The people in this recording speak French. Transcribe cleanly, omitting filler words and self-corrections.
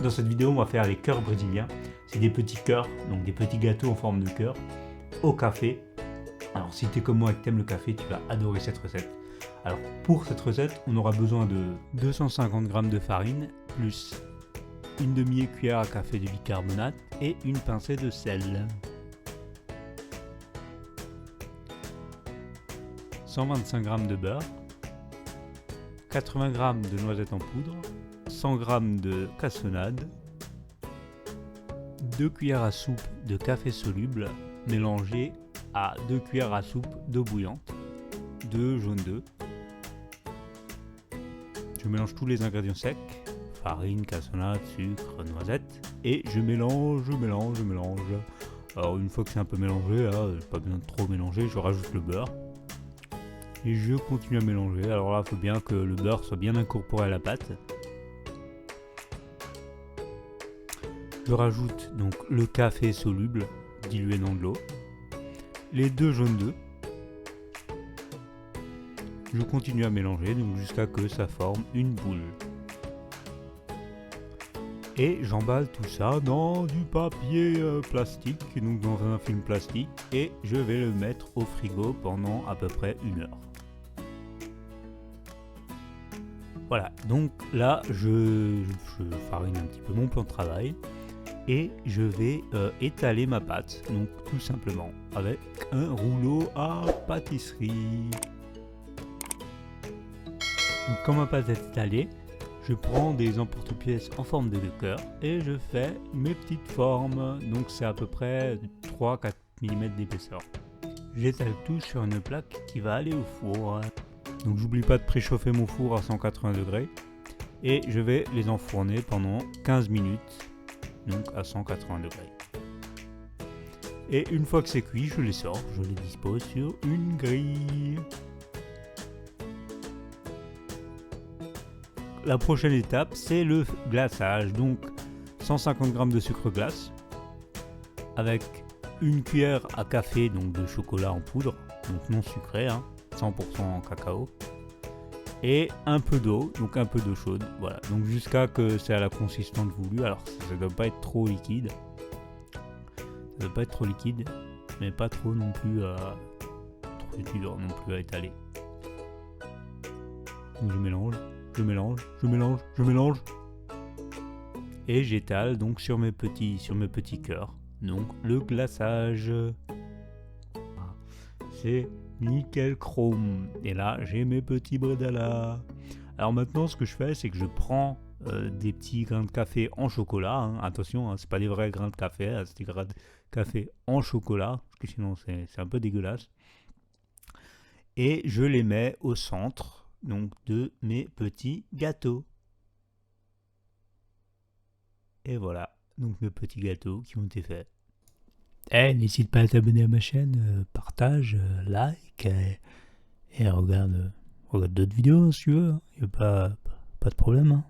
Dans cette vidéo, on va faire les cœurs brésiliens. C'est des petits cœurs, donc des petits gâteaux en forme de cœur au café. Alors si tu es comme moi et que tu aimes le café, tu vas adorer cette recette. Alors pour cette recette, on aura besoin de 250 g de farine, plus une demi-cuillère à café de bicarbonate et une pincée de sel. 125 g de beurre, 80 g de noisettes en poudre, 100 g de cassonade, 2 cuillères à soupe de café soluble mélangé à 2 cuillères à soupe d'eau bouillante, 2 jaunes d'œufs. Je mélange tous les ingrédients secs, farine, cassonade, sucre, noisettes, et je mélange. Alors une fois que c'est un peu mélangé, là, pas besoin de trop mélanger, je rajoute le beurre. Et je continue à mélanger. Alors là, il faut bien que le beurre soit bien incorporé à la pâte. Je rajoute donc le café soluble dilué dans de l'eau, les 2 jaunes d'œufs. Je continue à mélanger donc jusqu'à que ça forme une boule. Et j'emballe tout ça dans du papier plastique, donc dans un film plastique, et je vais le mettre au frigo pendant à peu près 1 heure. Voilà, donc là je farine un petit peu mon plan de travail et je vais étaler ma pâte, donc tout simplement avec un rouleau à pâtisserie. Donc quand ma pâte est étalée, je prends des emporte-pièces en forme de cœur et je fais mes petites formes, donc c'est à peu près 3-4 mm d'épaisseur. J'étale tout sur une plaque qui va aller au four. Donc j'oublie pas de préchauffer mon four à 180 degrés et je vais les enfourner pendant 15 minutes, donc à 180 degrés. Et une fois que c'est cuit, je les sors, je les dispose sur une grille. La prochaine étape, c'est le glaçage, donc 150 g de sucre glace avec une cuillère à café donc de chocolat en poudre, donc non sucré, 100% cacao, et un peu d'eau, donc un peu d'eau chaude, voilà, donc jusqu'à que c'est à la consistance voulue. Alors ça ne doit pas être trop liquide, mais pas trop non plus trop dur non plus à étaler. Donc je mélange et j'étale donc sur mes petits cœurs, donc le glaçage. C'est nickel chrome. Et là, j'ai mes petits bredala. Alors maintenant, ce que je fais, c'est que je prends des petits grains de café en chocolat. Attention, c'est pas des vrais grains de café, c'est des grains de café en chocolat, parce que sinon c'est un peu dégueulasse. Et je les mets au centre donc de mes petits gâteaux. Et voilà, donc mes petits gâteaux qui ont été faits. N'hésite pas à t'abonner à ma chaîne, partage, like et regarde d'autres vidéos si tu veux, y a pas de problème.